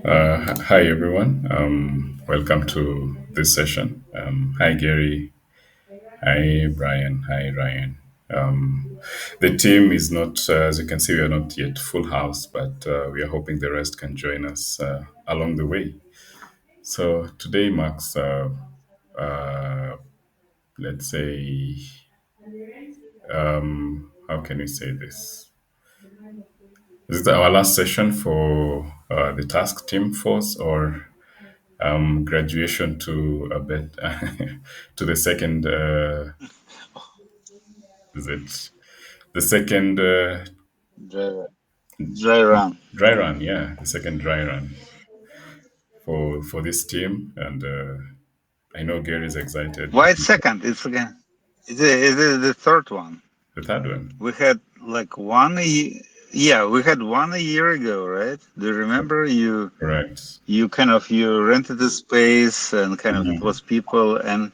Hi everyone. Welcome to this session. Hi Gary. Hi Brian. Hi Ryan. The team is not, as you can see, we are not yet full house, but we are hoping the rest can join us along the way. So today marks, uh, let's say, how can we say this? Is it our last session for the task team force, or graduation to a bit to the second is it the second Dry, dry run. dry run, yeah, the second dry run for this team, and I know Gary's excited. Why it's second? It's again. Is it the third one? The third one. We had like yeah, we had one a year ago, right? Do you remember? Correct. You rented a space and kind of it Mhm. was people and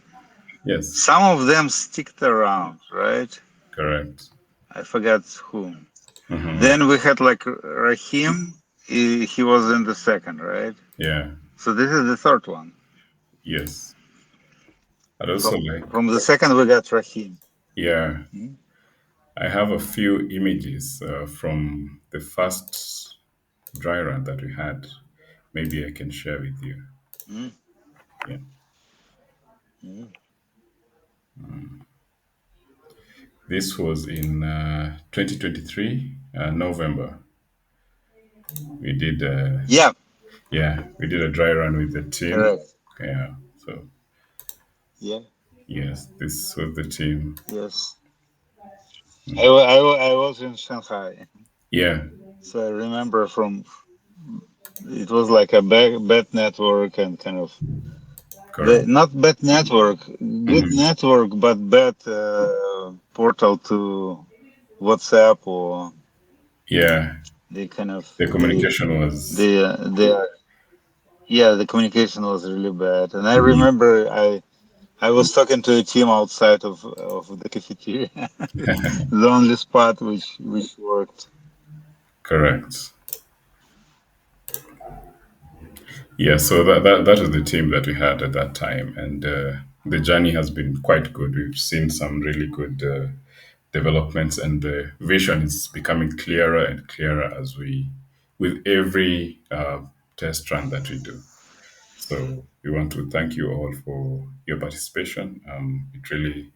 Yes. some of them sticked around, right? Correct. I forgot who. Hmm. Then we had like Rahim. He was in the second, right? Yeah. So this is the third one. Yes. I'd also From like, from the second we got Rahim. yeah, Mm, I have a few images from the first dry run that we had. Maybe I can share with you. mm, Yeah. mm. This was in 2023, November. We did, Yeah, yeah, we did a dry run with the team. correct. Yeah, so Yeah, yes, this was the team. yes. Mm. I was in Shanghai, Yeah, so I remember from it was like a bad network and kind of the correct. not bad network, good Hmm. network, but bad portal to WhatsApp or Yeah, they kind of the communication was. they are yeah, the communication was really bad. And I Mhm. remember I was talking to a team outside of the cafeteria, the only spot which worked. Correct. Yeah, so that is the team that we had at that time, and the journey has been quite good. We've seen some really good developments, and the vision is becoming clearer and clearer as we, with every test run that we do. So we want to thank you all for your participation. It really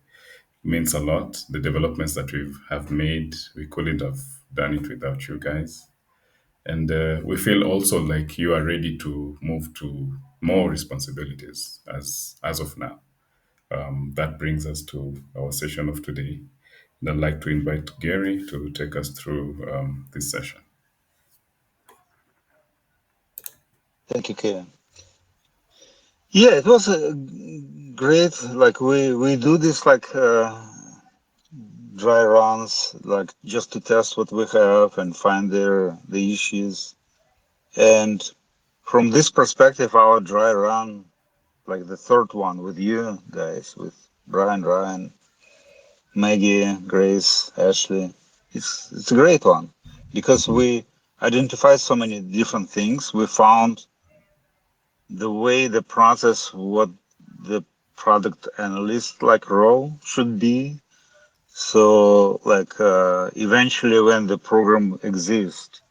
means a lot. The developments that we have made, we couldn't have done it without you guys. And we feel also like you are ready to move to more responsibilities as of now. That brings us to our session of today. And I'd like to invite Gary to take us through this session. Thank you, Kevin. Yeah, it was great. Like we do this like dry runs, like just to test what we have and find the issues. And from this perspective, our dry run, like the third one with you guys, with Brian, Ryan, Maggie, Grace, Ashley, it's a great one because we identified so many different things. We found the way the process, what the product analyst like role should be. So like eventually when the program exists,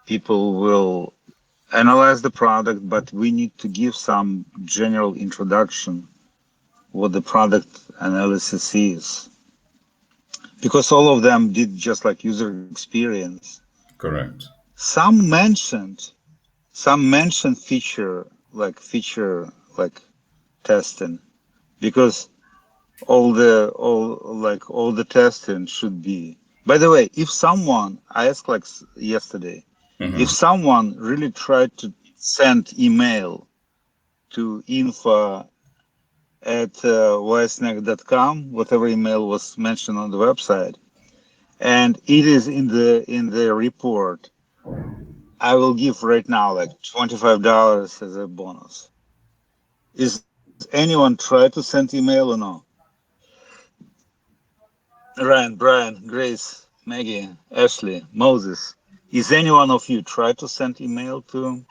people will analyze the product, but we need to give some general introduction what the product analysis is. Because all of them did just like user experience. Correct. Some mentioned feature like testing because all the testing should be. By the way, if someone I asked like yesterday, if Hmm. someone really tried to send email to info at ysnack.com, whatever email was mentioned on the website, and it is in the report, I will give right now like $25 as a bonus. Is anyone try to send email or no? Ryan, Brian, Grace, Maggie, Ashley, Moses. Is any one of you try to send email to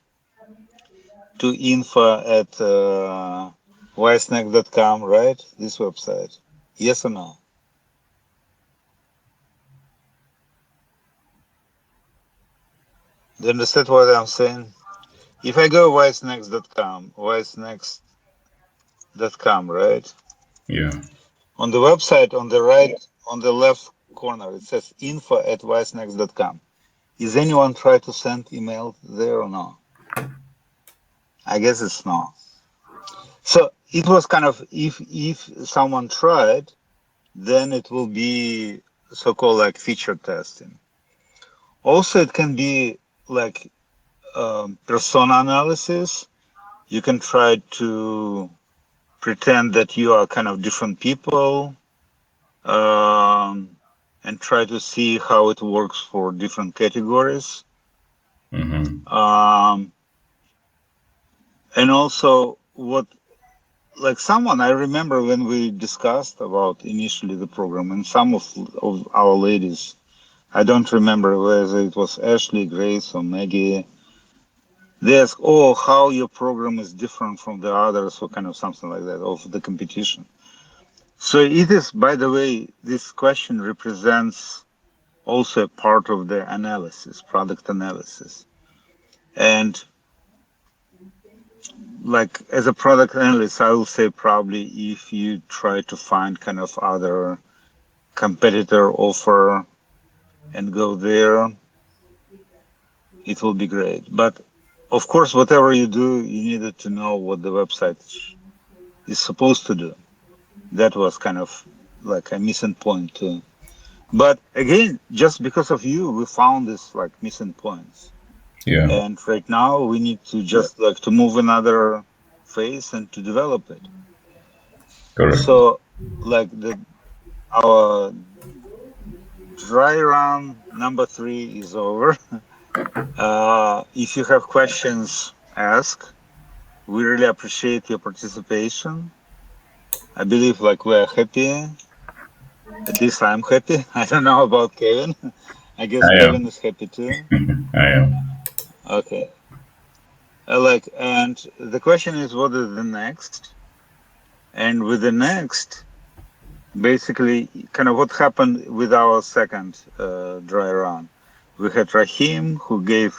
info at ysnack.com, right? This website. Yes or no? Do you understand what I'm saying? If I go ysnacks.com, right? Yeah. On the website, on the right, on the left corner, it says info at ysnacks.com. Is anyone try to send email there or no? I guess it's no. So it was kind of, if someone tried, then it will be so-called like feature testing. Also, it can be like persona analysis. You can try to pretend that you are kind of different people, um, and try to see how it works for different categories. Mm-hmm. Um, and also, what like someone I remember when we discussed about initially the program, and some of our ladies, I don't remember whether it was Ashley, Grace, or Maggie. They ask, "Oh, how your program is different from the others," or kind of something like that of the competition. So it is, by the way, this question represents also a part of the analysis, product analysis. And like as a product analyst, I will say probably if you try to find kind of other competitor offer and go there, it will be great. But of course, whatever you do, you needed to know what the website is supposed to do. That was kind of like a missing point too. But again, just because of you, we found this like missing points. Yeah. And right now we need to just like to move another phase and to develop it. Correct. So like the our dry run number 3 is over. If you have questions, ask. We really appreciate your participation. I believe like we are happy. At least I'm happy. I don't know about Kevin. I guess I Kevin am. is happy too. I am. Okay. Like, and the question is, what is the next? And with the next, basically, kind of what happened with our second dry run. We had Rahim who gave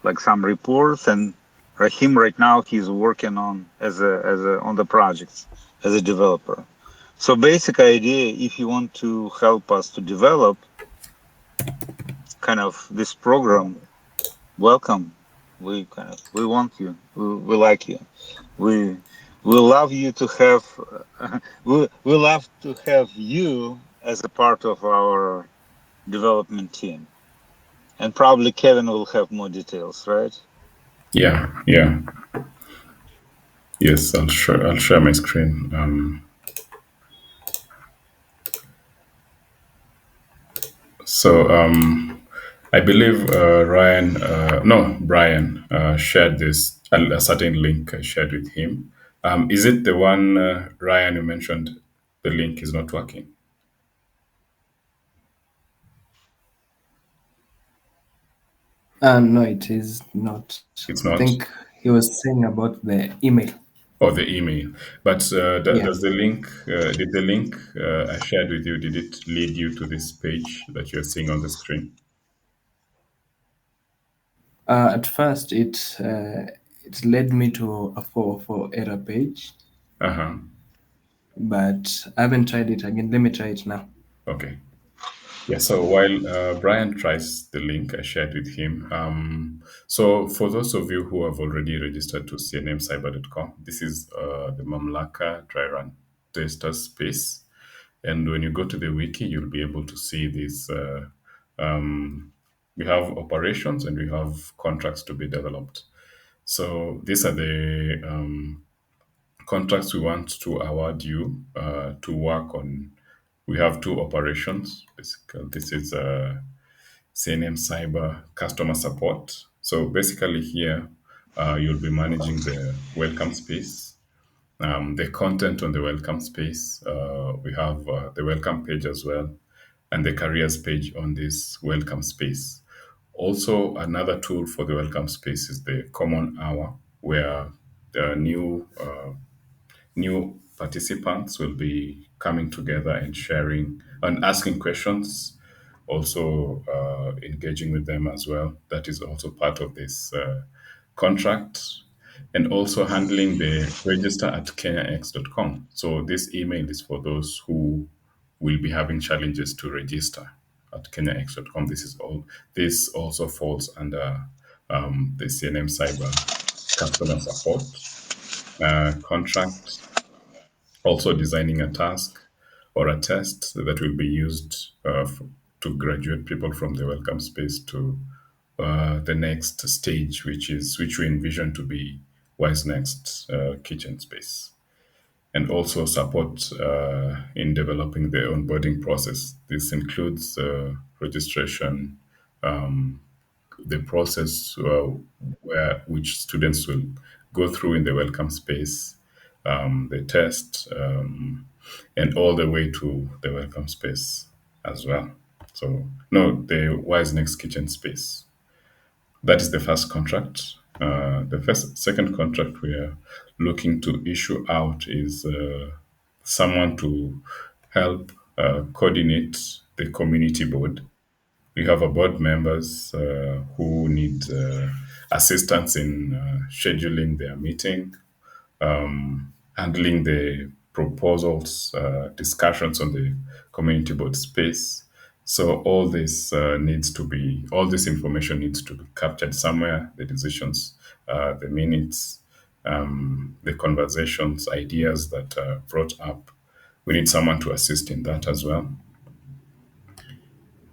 like some reports, and Rahim right now he's working on as a on the projects as a developer. So basic idea, if you want to help us to develop kind of this program, welcome. We kind of we want you. We like you. We we love you to have we love to have you as a part of our development team. And probably Kevin will have more details, right? Yeah. Yeah. Yes. I'll share my screen. So I believe Ryan, no, Brian, shared a certain link I shared with him. Is it the one, Ryan, you mentioned the link is not working? No, it is not. It's I not? think he was saying about the email. Or the email. But Yeah. does the link, did the link I shared with you, did it lead you to this page that you're seeing on the screen? At first, it led me to a 404 error page, Uh-huh. but I haven't tried it again. Let me try it now. Okay. Yeah, so while Brian tries the link I shared with him, so for those of you who have already registered to cnmcyber.com, this is the Mamlaka dry run tester space. And when you go to the wiki, you'll be able to see this. Um, we have operations and we have contracts to be developed. So these are the contracts we want to award you to work on. We have two operations. Basically, this is CNM Cyber customer support. So basically, here you'll be managing the welcome space, the content on the welcome space. We have the welcome page as well, and the careers page on this welcome space. Also, another tool for the welcome space is the common hour, where the new participants will be coming together and sharing and asking questions, also engaging with them as well. That is also part of this contract. And also handling the register at kenyax.com. So this email is for those who will be having challenges to register at kenyax.com. This also falls under the CNM Cyber customer support contract. Also designing a task or a test that will be used to graduate people from the welcome space to the next stage, which we envision to be Wise Next kitchen space, and also support in developing the onboarding process. This includes registration, the process which students will go through in the welcome space, the test, and all the way to the welcome space as well. So, no, the Wise Next Kitchen space. That is the first contract. Second contract we are looking to issue out is someone to help coordinate the community board. We have a board members who need assistance in scheduling their meeting, handling the proposals, discussions on the community board space. So all this information needs to be captured somewhere. The decisions, the minutes, the conversations, ideas that are brought up. We need someone to assist in that as well.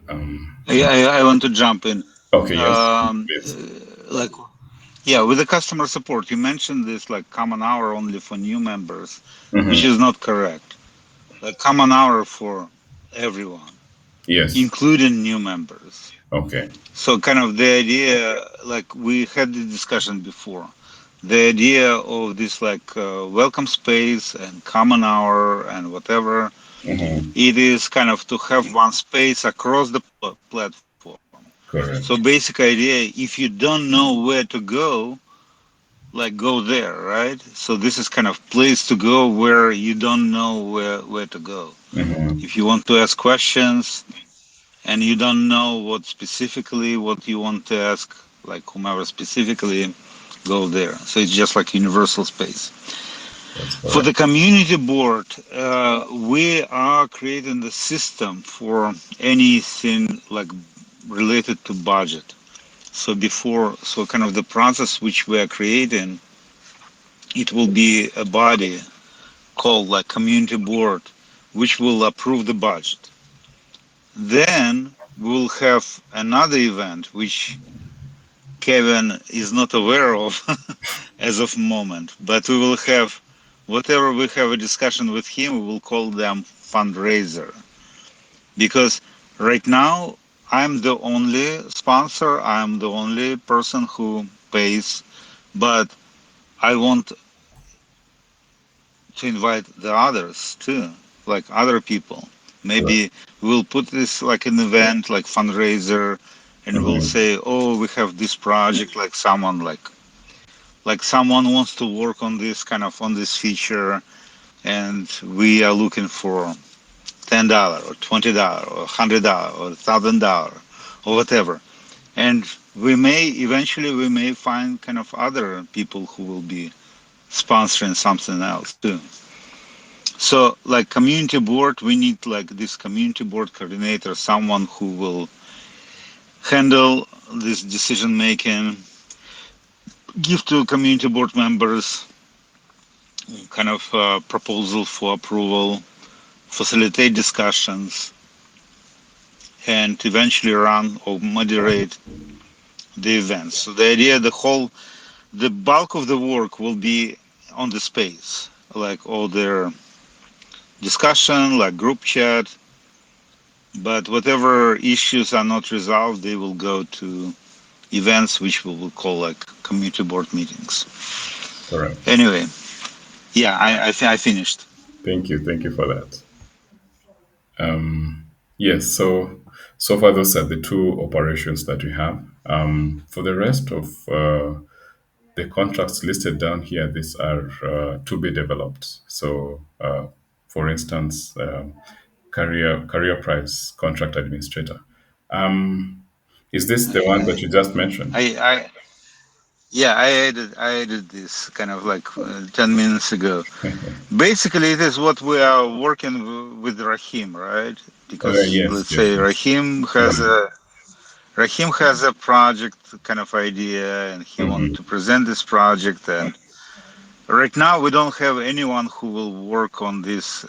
I want to jump in. Okay, yes, Um, please. like, yeah, with the customer support, you mentioned this like common hour only for new members, which Hmm. is not correct. Like common hour for everyone, Yes. including new members. Okay. So kind of the idea, like we had the discussion before, the idea of this like welcome space and common hour and whatever, Hmm. it is kind of to have one space across the platform. So Correct. basic idea, if you don't know where to go, like go there, right? So this is kind of place to go where you don't know where to go. Hmm. If you want to ask questions and you don't know what you want to ask, like whomever specifically, go there. So it's just like universal space. That's For the correct. community board, we are creating the system for anything like related to budget. So kind of the process which we are creating, it will be a body called like community board, which will approve the budget. Then we'll have another event which Kevin is not aware of as of moment, but we will have whatever we have a discussion with him, we will call them fundraiser. Because right now I'm the only sponsor, I'm the only person who pays, but I want to invite the others too, like other people. Correct. Maybe we'll put this like an event, like fundraiser, and we'll Hmm. say, oh, we have this project, like someone wants to work on this kind of on this feature, and we are looking for $10 or $20 or $100 or $1,000 or whatever. And we may find kind of other people who will be sponsoring something else too. So like community board, we need like this community board coordinator, someone who will handle this decision making, give to community board members kind of proposal for approval, facilitate discussions, and eventually run or moderate the events. So the idea, the bulk of the work will be on the space, like all their discussion, like group chat. But whatever issues are not resolved, they will go to events, which we will call like community board meetings. Correct. Anyway, yeah, I finished. Thank you. Thank you for that. Yes. So far, those are the two operations that we have. For the rest of the contracts listed down here, these are to be developed. So, for instance, career price contract administrator. Um, is this the one that you just mentioned? I yeah, I added this kind of like 10 minutes ago. Basically, it is what we are working with Rahim, right? Because Yes, let's yes, say yes. Rahim has a project kind of idea, and he wants Mm-hmm. to present this project. And right now, we don't have anyone who will work on this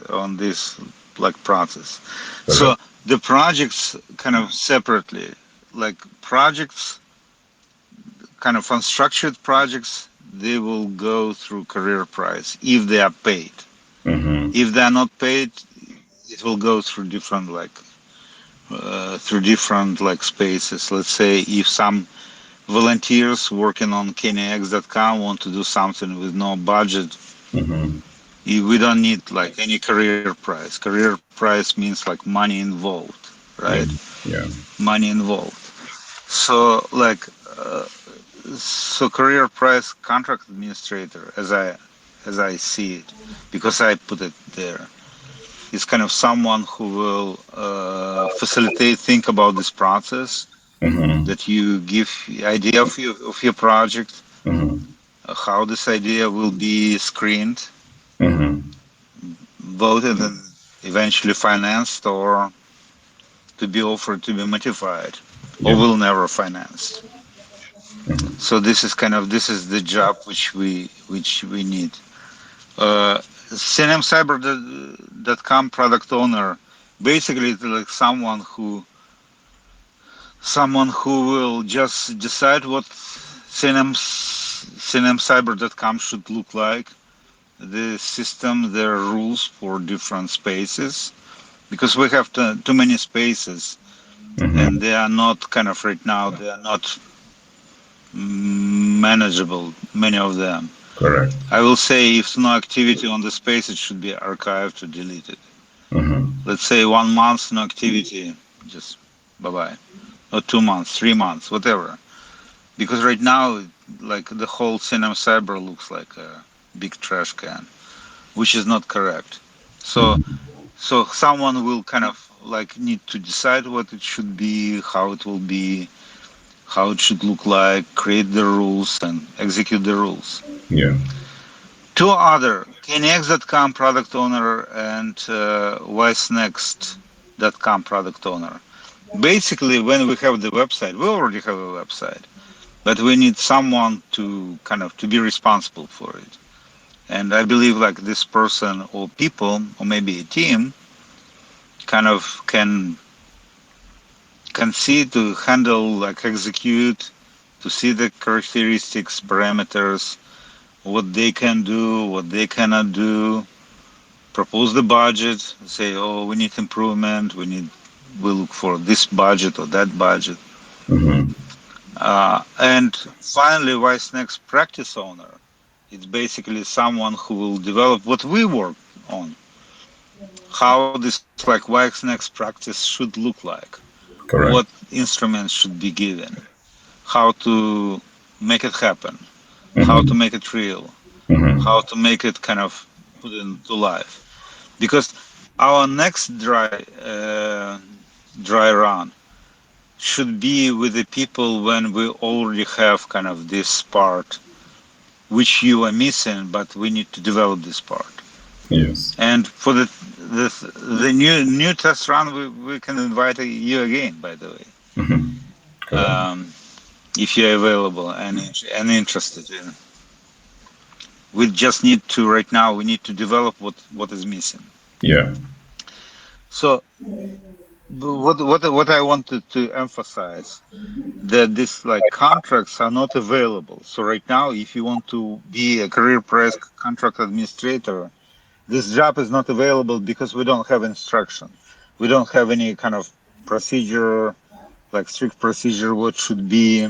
like process. So Correct. the projects kind of separately, like projects, kind of unstructured projects, they will go through career price if they are paid. Mm-hmm. If they are not paid, it will go through different like spaces. Let's say if some volunteers working on KennyX.com want to do something with no budget, Mm-hmm. we don't need like any career price. Career price means like money involved, right? Yeah. Yeah. Money involved. So like so career price contract administrator, as I see it, because I put it there, is kind of someone who will facilitate, think about this process, Mm-hmm. that you give idea of your project, Mm-hmm. how this idea will be screened, Mm-hmm. voted, and eventually financed, or to be offered to be modified, or Yeah. will never financed. Mm-hmm. So this is the job which we need. CNMCyber.com product owner, basically it's like someone who will just decide what CNMCyber.com should look like, the system, their rules for different spaces, because we have too many spaces, and Mm-hmm. they are not kind of right now, they are not manageable, many of them. Correct. I will say if no activity on the space, it should be archived or deleted. Mm-hmm. Let's say 1 month no activity, just bye bye. Or 2 months, 3 months, whatever. Because right now, like the whole Cinema Cyber looks like a big trash can, which is not correct. So, Mm-hmm. so someone will kind of like need to decide what it should be, how it will be, how it should look like, create the rules and execute the rules. Yeah. Two other, KNX.com product owner and WiseNext.com product owner. Basically, when we have the website, we already have a website, but we need someone to kind of to be responsible for it. And I believe like this person or people or maybe a team kind of can see to handle, like execute, to see the characteristics, parameters, what they can do, what they cannot do, propose the budget, say, oh, we need improvement, we look for this budget or that budget. Mm-hmm. And finally, Wise Next practice owner. It's basically someone who will develop what we work on, how this like Wise Next practice should look like, what Correct. instruments should be given, how to make it happen, how to Mm-hmm. make it real, Mm-hmm. how to make it kind of put into life. Because our next dry run should be with the people when we already have kind of this part which you are missing, but we need to develop this part. Yes. And for the new test run, we can invite you again, by the way, Mm-hmm. Correct. if you're available and interested in. We just need to right now. We need to develop what is missing. Yeah. So what I wanted to emphasize, that these like contracts are not available. So right now, if you want to be a career press contract administrator, this job is not available because we don't have instruction. We don't have any kind of procedure, like strict procedure, what should be.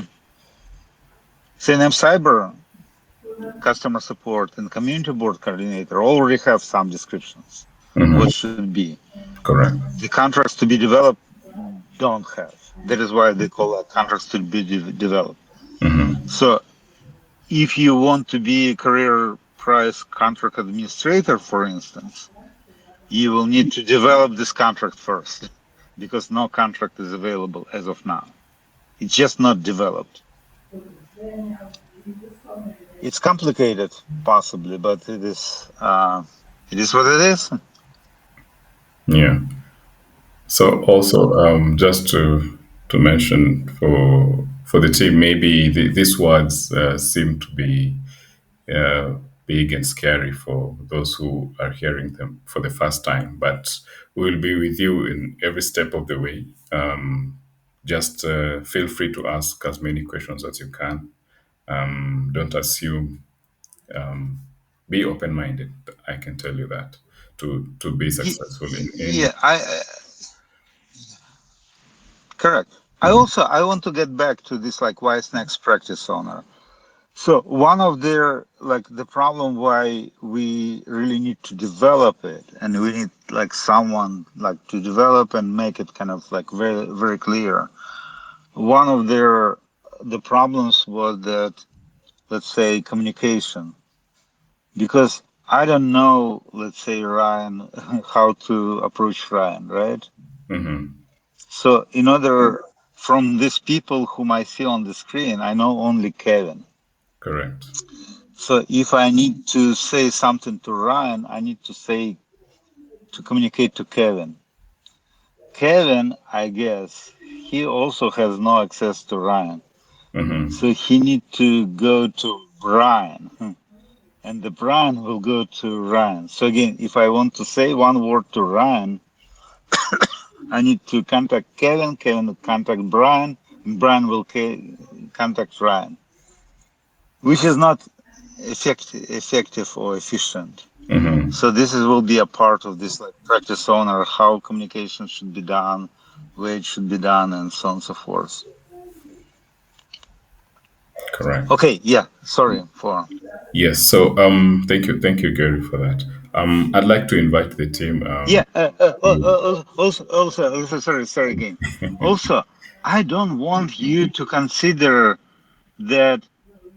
CNM Cyber customer support and community board coordinator already have some descriptions what Mm-hmm. should be. Correct. The contracts to be developed don't have. That is why they call contracts to be developed. Hmm. So if you want to be a career price contract administrator, for instance, you will need to develop this contract first because no contract is available as of now. It's just not developed. It's complicated, possibly, but it is what it is. Yeah. So also, just to mention for the team, maybe these words seem to be uh, big and scary for those who are hearing them for the first time. But we will be with you in every step of the way. Just feel free to ask as many questions as you can. Don't assume. Be open minded. I can tell you that to be successful in any. Yeah, correct. I want to get back to this like why snacks practice owner. So one of their like the problem why we really need to develop it and we need like someone like to develop and make it kind of like very clear. One of the problems was that let's say communication because I don't know let's say Ryan how to approach Ryan, right? Hmm. So in order from these people whom I see on the screen, I know only Kevin. Correct. So if I need to say something to Ryan, I need to say to communicate to Kevin. Kevin, I guess, he also has no access to Ryan. Hmm. So he need to go to Brian. And the Brian will go to Ryan. So again, if I want to say one word to Ryan, I need to contact Kevin. Kevin will contact Brian. And Brian will contact Ryan, which is not effective or efficient. Hmm. So this will be a part of this like practice owner, how communication should be done, where it should be done, and so on and so forth. Correct. Okay, yeah, sorry for. Yes. So thank you, Gary, for that. I'd like to invite the team. Yeah, also, sorry again. Also, I don't want you to consider that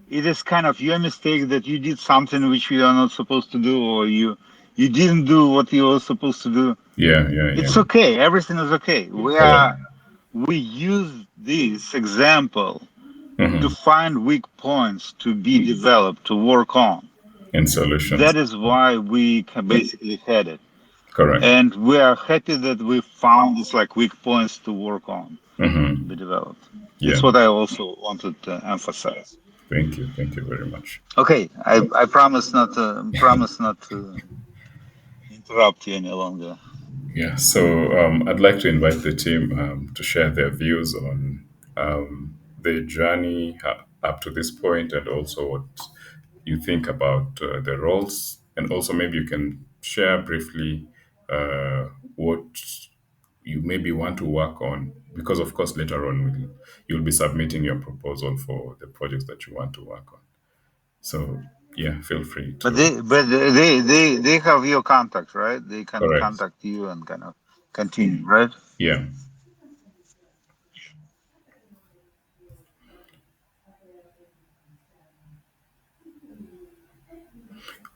it is kind of your mistake that you did something which you are not supposed to do, or you didn't do what you were supposed to do. Yeah, yeah, yeah. It's okay. Everything is okay. Correct. We use this example to Hmm. find weak points to be developed to work on. And solutions. That is why we basically had it, Correct. and we are happy that we found these like weak points to work on to Hmm. be developed. Yeah. It's what I also wanted to emphasize. Thank you. Thank you very much. Okay, I promise not to interrupt you any longer. Yeah. So I'd like to invite the team to share their views on the journey up to this point, and also what you think about the roles, and also maybe you can share briefly what you maybe want to work on, because of course later on you'll be submitting your proposal for the projects that you want to work on. So yeah, feel free to. But they have your contact, right? They can Correct. contact you and kind of continue, right? Yeah.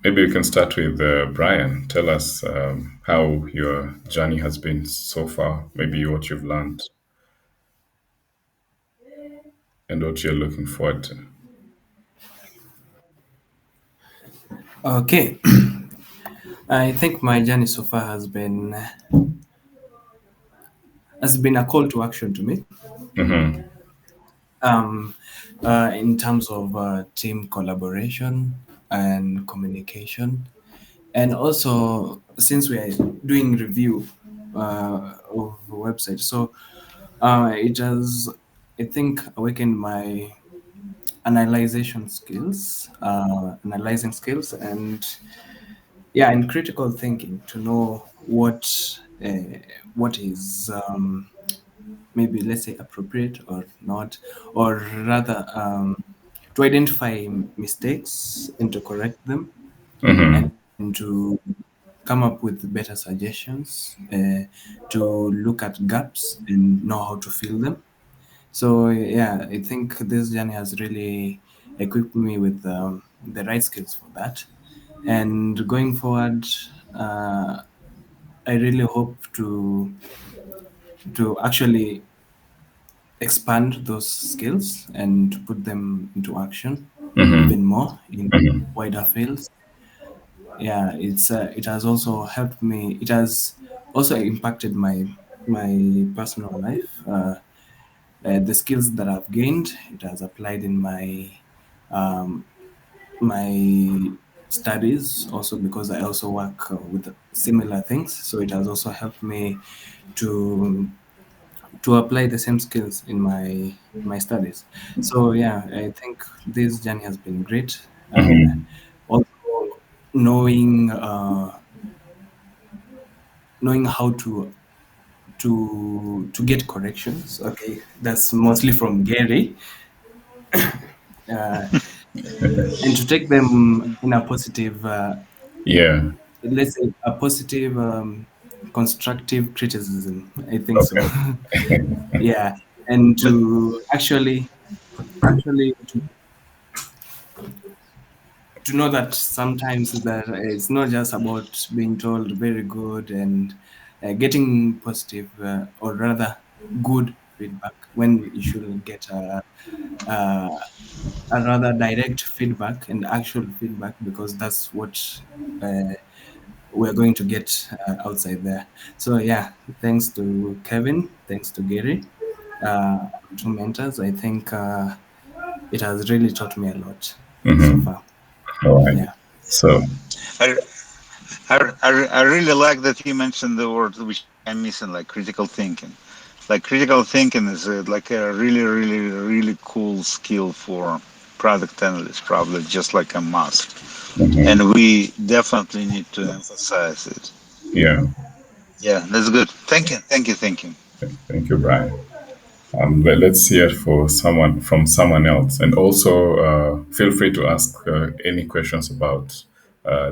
Maybe we can start with Brian. Tell us how your journey has been so far, maybe what you've learned and what you're looking forward to. Okay, I think my journey so far has been a call to action to me. Mm-hmm. Um, in terms of team collaboration and communication, and also since we are doing review of the website, so it has, I think, awakened my analyzing skills, and yeah, and critical thinking to know uh, what is maybe, let's say, appropriate or not, or rather to identify mistakes and to correct them, and Mm-hmm. to come come up with better suggestions, to look at gaps and know how to fill them. So yeah, I think this journey has really equipped me with the right skills for that. And going forward, uh, I really hope to actually expand those skills and to put them into action even more in wider fields. Yeah, it has also helped me. It has also impacted my personal life. The skills that I've gained, it has applied in um, my studies also, because I also work with similar things. So it has also helped me to to apply the same skills in my studies. So yeah, I think this journey has been great. Also knowing knowing how to get corrections. Okay, that's mostly from Gary, uh, and to take them in a positive, Yeah. let's say a positive, constructive criticism. I think so. Okay. Yeah, and But to actually to know that sometimes that it's not just about being told very good and getting positive, or rather good feedback, when you should get a, a rather direct feedback and actual feedback, because that's what uh, we're going to get outside there. So yeah, thanks to Kevin, thanks to Gary, two mentors. I think it has really taught me a lot so far. All right. Yeah. So, I, I really like that you mentioned the word which I'm missing, like critical thinking. Like critical thinking is like a really, really, really cool skill for product analysts, probably just like a must. And we definitely need to emphasize it. yeah, Yeah, that's good. Thank you, thank you, thank you. thank you, Brian. Let's hear for someone from someone else, and also feel free to ask any questions about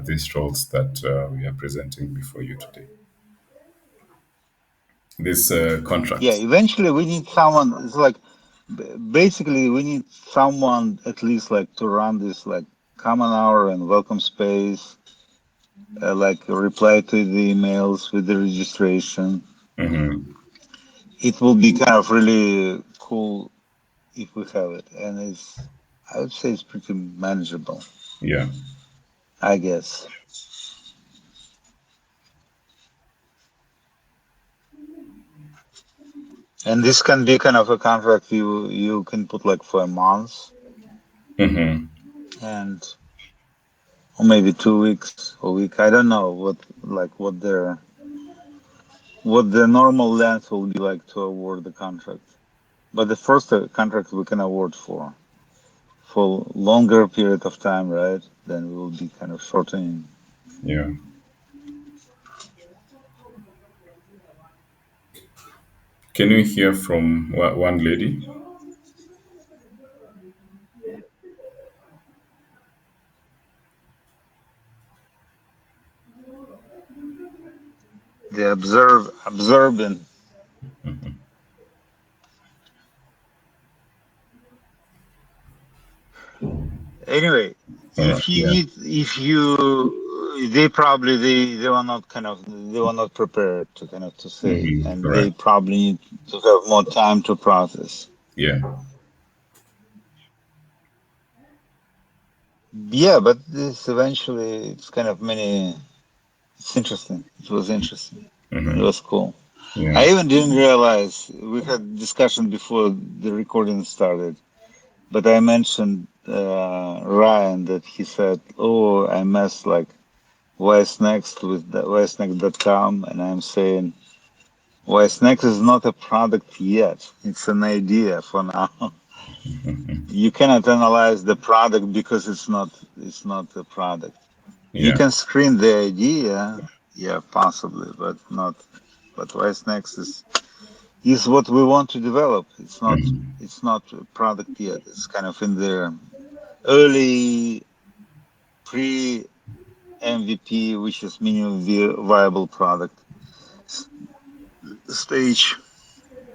these roles that we are presenting before you today. This Yeah, contract. eventually we need someone. It's like basically we need someone at least like to run this like common hour and welcome space, like reply to the emails with the registration. Hmm. It will be kind of really cool if we have it, and I would say it's pretty manageable, Yeah. I guess. And this can be kind of a contract you can put like for a month Hmm. and or maybe 2 weeks, a week. I don't know what the normal length will be like to award the contract. But the first contract we can award for longer period of time, right? Then we will be kind of shortening. Yeah. Can you hear from one lady? The observing. Anyway, All right. Yeah. they probably they were not they were not prepared to kind of to say, and they Correct. probably need to have more time to process. Yeah. Yeah, but this eventually it's kind of many. It's interesting. It was interesting. It was cool. Yeah. I even didn't realize we had discussion before the recording started, but I mentioned Ryan that he said, "Oh, I messed like what's next with the what'snext.com," and I'm saying what's next is not a product yet. It's an idea for now. You cannot analyze the product because it's not a product. You Yeah. can screen the idea, yeah, possibly, but not. But what's next is what we want to develop. It's not a product yet. It's kind of in the early pre-development MVP, which is minimum viable product stage.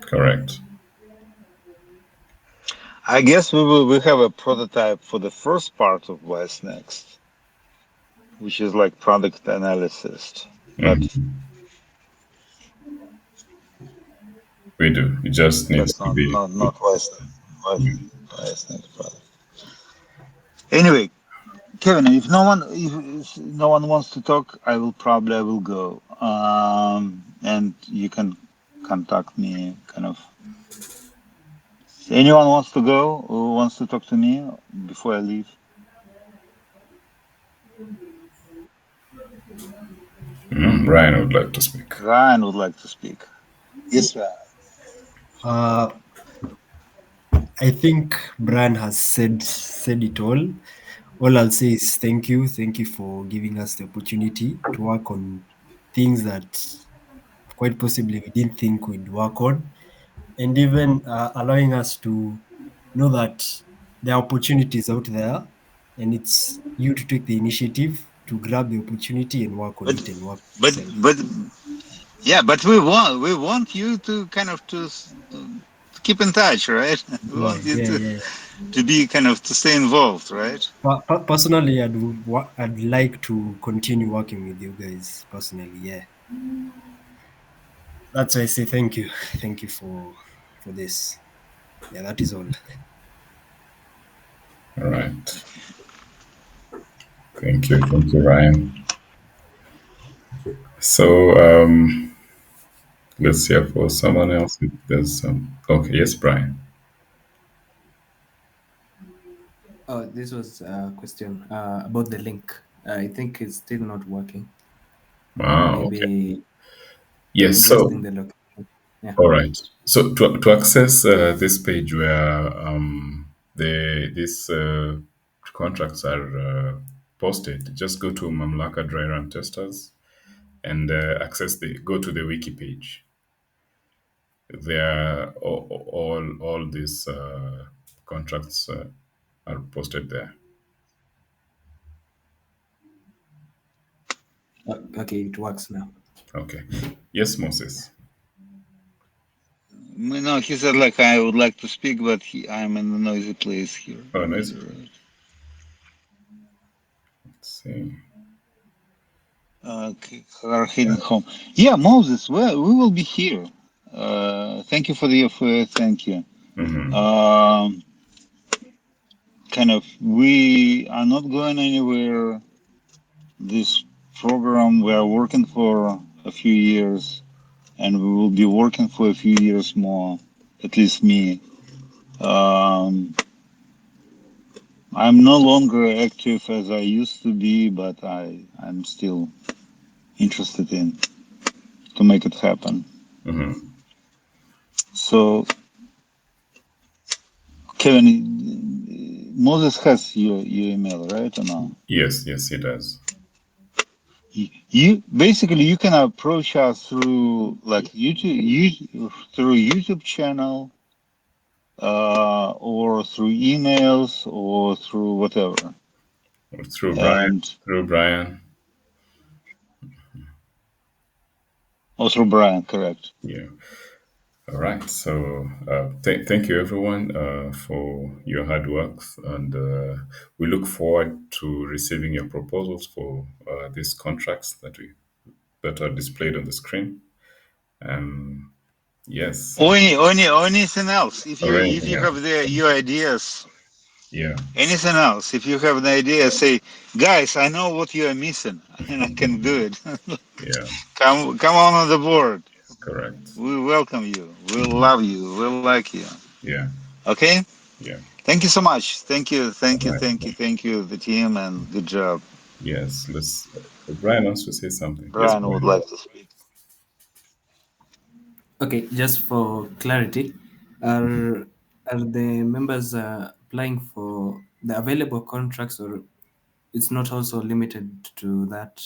Correct. I guess we have a prototype for the first part of What's Next, which is like product analysis, but Mhm. We do. It just needs that's to not be not put. not What's Next product. Anyway, Kevin, if no one wants to talk, I will go. And you can contact me kind of. Anyone wants to go or wants to talk to me before I leave? Ryan would like to speak. Ryan would like to speak. Yes, Ryan. Uh, I think Brian has said it all. All I'll say is thank you for giving us the opportunity to work on things that quite possibly we didn't think we'd work on, and even allowing us to know that there are opportunities out there, and it's you to take the initiative to grab the opportunity and work on But it and work but yourself. but yeah, but we want you to kind of to keep in touch, right? We Yeah, want you yeah, yeah. to be kind of to stay involved, right? Personally, I'd like to continue working with you guys. Personally, yeah. That's why I say thank you for this. Yeah, that is all. All right. Thank you, Ryan. So let's hear for someone else. If there's some. Okay, yes, Brian. Oh, this was a question about the link. I think it's still not working. Ah, okay. Maybe Yes. adjusting So the location. Yeah. all right. So to access this page where these contracts are posted, just go to Mamlaka Dry Run Testers and access the go to the wiki page. There, all these contracts are posted there. Okay, it works now. Okay. Yes, Moses. No, he said like I would like to speak, but I'm in a noisy place here. Oh, nice. Let's see. Okay, are heading home. Yeah, Moses, well, we will be here. Thank you for the offer. Thank you. Mm-hmm. Kind of, we are not going anywhere. This program, we are working for a few years, and we will be working for a few years more. At least me. Um, I'm no longer active as I used to be, but I'm still interested in to make it happen. Mm-hmm. So, Kevin, Moses has your email, right, or no? Yes, he does. You basically you can approach us through like through YouTube channel, or through emails or through whatever, Through Brian. and Through Brian. or through Brian, correct? Yeah. All right. So thank you, everyone, for your hard work, and we look forward to receiving your proposals for these contracts that are displayed on the screen. Yes. Or anything else. Or If anything you else. have your ideas, Yeah. anything else. If you have an idea, say, guys, I know what you are missing, and I can do it. Yeah. Come on the board. Correct. We welcome you. We love you. We like you. Yeah. Okay. Yeah. Thank you so much. All right. Thank you, the team, and good job. Yes. Let's. Brian wants to say something. Yes, Brian would Brian. like to speak. Okay, just for clarity, are are the members applying for the available contracts, or it's not also limited to that?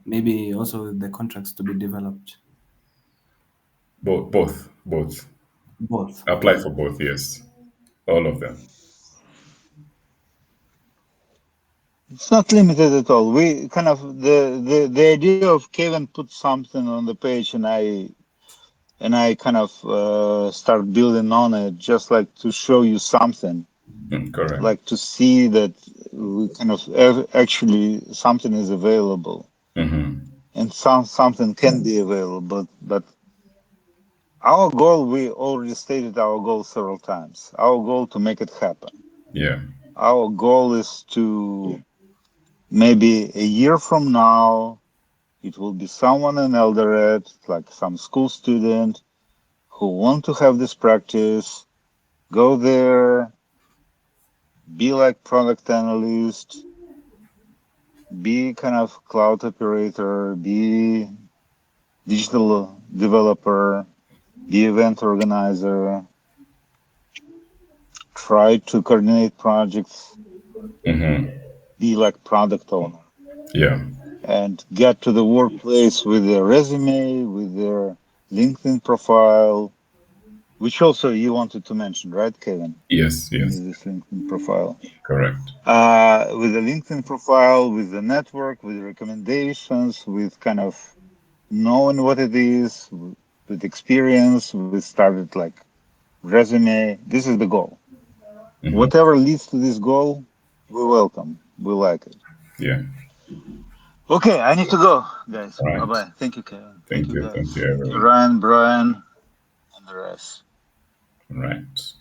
Maybe also the contracts to be developed. Both. Both. Apply Okay. for both. Yes. All of them. It's not limited at all. We kind of the idea of Kevin put something on the page, and I kind of start building on it, just like to show you something, Correct. like to see that we kind of actually something is available, and something can be available. But our goal, we already stated our goal several times. Our goal to make it happen. Yeah. Our goal is to maybe a year from now, it will be someone in Eldoret, like some school student who want to have this practice, go there, be like product analyst, be kind of cloud operator, be digital developer, be event organizer, try to coordinate projects, be like product owner, Yeah. and get to the workplace with their resume, with their LinkedIn profile, which also you wanted to mention, right, Kevin? Yes. You Yes. need this LinkedIn profile. Correct. With the LinkedIn profile, with the network, with recommendations, with kind of knowing what it is, with experience, we started like resume. This is the goal. Whatever leads to this goal, we welcome. We like it. Yeah. Okay, I need to go, guys. All Bye right. bye. Thank you, Kevin. Thank Thank you, you. Thank guys. you, everyone. Ryan, Brian, and the rest. All right.